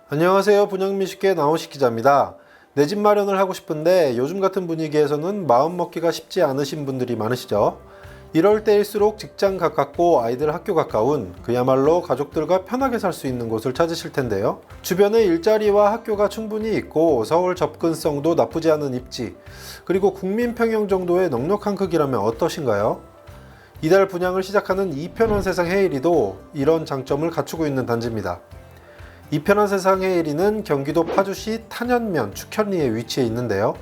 안녕하세요. 분양민 쉽게 나오식 기자입니다. 내 집 마련을 하고 싶은데 요즘 같은 분위기에서는 마음 먹기가 쉽지 않으신 분들이 많으시죠. 이럴 때일수록 직장 가깝고 아이들 학교 가까운 그야말로 가족들과 편하게 살 수 있는 곳을 찾으실 텐데요. 주변에 일자리와 학교가 충분히 있고 서울 접근성도 나쁘지 않은 입지, 그리고 국민 평형 정도의 넉넉한 크기라면 어떠신가요? 이달 분양을 시작하는 이편한 세상 헤이리도 이런 장점을 갖추고 있는 단지입니다. 이편한 세상 헤이리는 경기도 파주시 탄현면 축현리에 위치해 있는데요.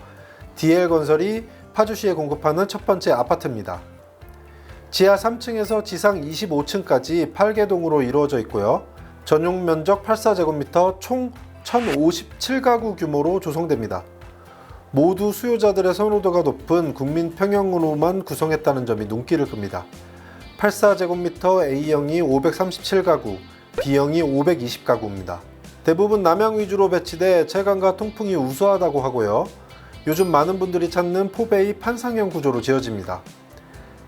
DL건설이 파주시에 공급하는 첫 번째 아파트입니다. 지하 3층에서 지상 25층까지 8개동으로 이루어져 있고요. 전용 면적 84제곱미터 총 1057가구 규모로 조성됩니다. 모두 수요자들의 선호도가 높은 국민 평형으로만 구성했다는 점이 눈길을 끕니다. 84제곱미터 A형이 537가구, B형이 520가구입니다. 대부분 남향 위주로 배치돼 채광과 통풍이 우수하다고 하고요. 요즘 많은 분들이 찾는 포베이 판상형 구조로 지어집니다.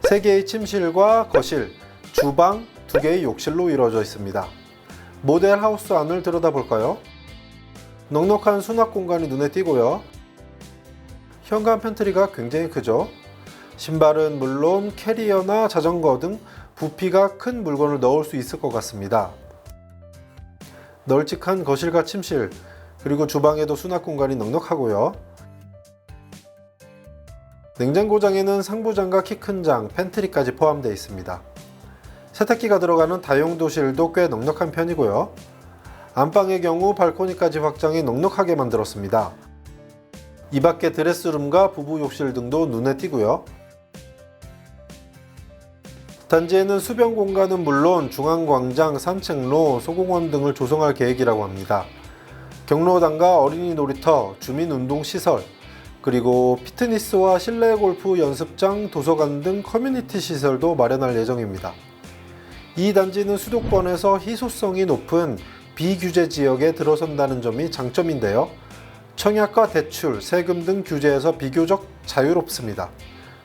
3개의 침실과 거실, 주방, 2개의 욕실로 이루어져 있습니다. 모델 하우스 안을 들여다볼까요? 넉넉한 수납 공간이 눈에 띄고요. 현관 팬트리가 굉장히 크죠. 신발은 물론 캐리어나 자전거 등 부피가 큰 물건을 넣을 수 있을 것 같습니다. 널찍한 거실과 침실, 그리고 주방에도 수납 공간이 넉넉하고요. 냉장고장에는 상부장과 키 큰 장, 팬트리까지 포함되어 있습니다. 세탁기가 들어가는 다용도실도 꽤 넉넉한 편이고요. 안방의 경우 발코니까지 확장해 넉넉하게 만들었습니다. 이 밖에 드레스룸과 부부 욕실 등도 눈에 띄고요. 단지에는 수변 공간은 물론 중앙광장, 산책로, 소공원 등을 조성할 계획이라고 합니다. 경로당과 어린이 놀이터, 주민운동시설, 그리고 피트니스와 실내 골프 연습장, 도서관 등 커뮤니티 시설도 마련할 예정입니다. 이 단지는 수도권에서 희소성이 높은 비규제 지역에 들어선다는 점이 장점인데요. 청약과 대출, 세금 등 규제에서 비교적 자유롭습니다.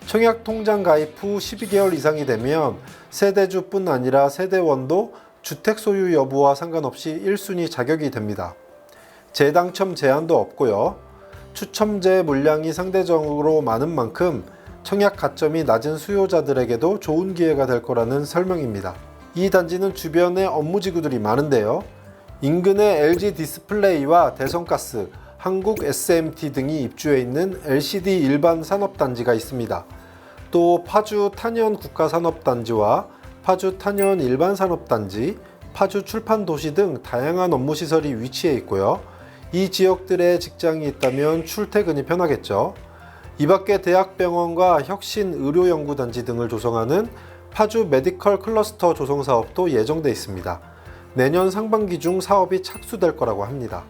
청약 통장 가입 후 12개월 이상이 되면 세대주뿐 아니라 세대원도 주택 소유 여부와 상관없이 1순위 자격이 됩니다. 재당첨 제한도 없고요. 추첨제 물량이 상대적으로 많은 만큼 청약 가점이 낮은 수요자들에게도 좋은 기회가 될 거라는 설명입니다. 이 단지는 주변에 업무지구들이 많은데요. 인근에 LG 디스플레이와 대성가스, 한국 SMT 등이 입주해 있는 LCD 일반 산업단지가 있습니다. 또 파주 탄현 국가산업단지와 파주 탄현 일반산업단지, 파주 출판도시 등 다양한 업무시설이 위치해 있고요. 이 지역들에 직장이 있다면 출퇴근이 편하겠죠. 이 밖에 대학병원과 혁신의료연구단지 등을 조성하는 파주 메디컬 클러스터 조성 사업도 예정돼 있습니다. 내년 상반기 중 사업이 착수될 거라고 합니다.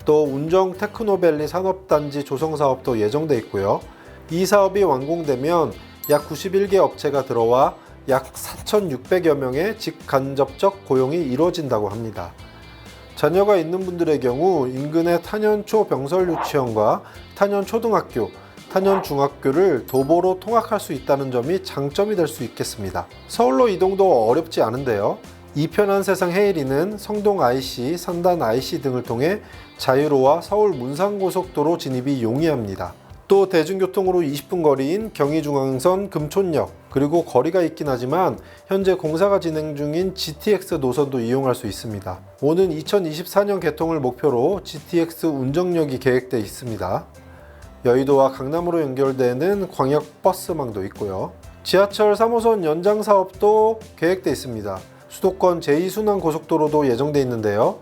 또 운정 테크노밸리 산업단지 조성 사업도 예정돼 있고요. 이 사업이 완공되면 약 91개 업체가 들어와 약 4,600여 명의 직간접적 고용이 이루어진다고 합니다. 자녀가 있는 분들의 경우 인근의 탄현초 병설유치원과 탄현초등학교, 탄현중학교를 도보로 통학할 수 있다는 점이 장점이 될 수 있겠습니다. 서울로 이동도 어렵지 않은데요. 이편한 세상 헤이리는 성동 IC, 산단 IC 등을 통해 자유로와 서울 문산고속도로 진입이 용이합니다. 또 대중교통으로 20분 거리인 경의중앙선 금촌역, 그리고 거리가 있긴 하지만 현재 공사가 진행 중인 GTX 노선도 이용할 수 있습니다. 오는 2024년 개통을 목표로 GTX 운정역이 계획되어 있습니다. 여의도와 강남으로 연결되는 광역버스망도 있고요. 지하철 3호선 연장 사업도 계획되어 있습니다. 수도권 제2순환고속도로도 예정되어 있는데요.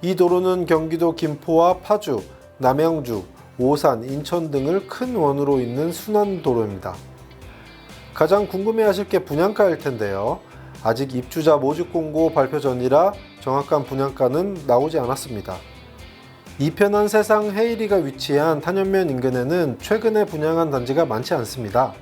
이 도로는 경기도 김포와 파주, 남양주, 오산, 인천 등을 큰 원으로 잇는 순환도로입니다. 가장 궁금해하실 게 분양가일 텐데요. 아직 입주자 모집 공고 발표 전이라 정확한 분양가는 나오지 않았습니다. 이편한 세상 헤이리가 위치한 탄현면 인근에는 최근에 분양한 단지가 많지 않습니다.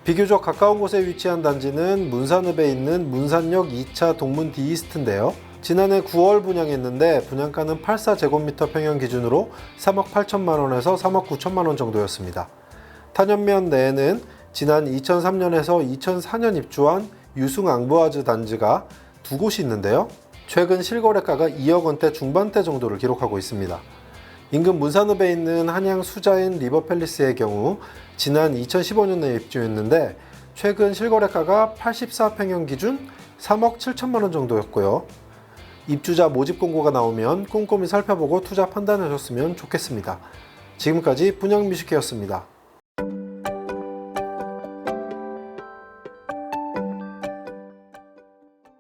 비교적 가까운 곳에 위치한 단지는 문산읍에 있는 문산역 2차 동문 디이스트인데요. 지난해 9월 분양했는데 분양가는 84제곱미터 평형 기준으로 3억 8천만원에서 3억 9천만원 정도였습니다. 탄현면 내에는 지난 2003년에서 2004년 입주한 유승 앙부아즈 단지가 두 곳이 있는데요. 최근 실거래가가 2억 원대 중반대 정도를 기록하고 있습니다. 인근 문산읍에 있는 한양 수자인 리버팰리스의 경우 지난 2015년에 입주했는데 최근 실거래가가 84평형 기준 3억 7천만 원 정도였고요. 입주자 모집 공고가 나오면 꼼꼼히 살펴보고 투자 판단하셨으면 좋겠습니다. 지금까지 분양뮤직회였습니다.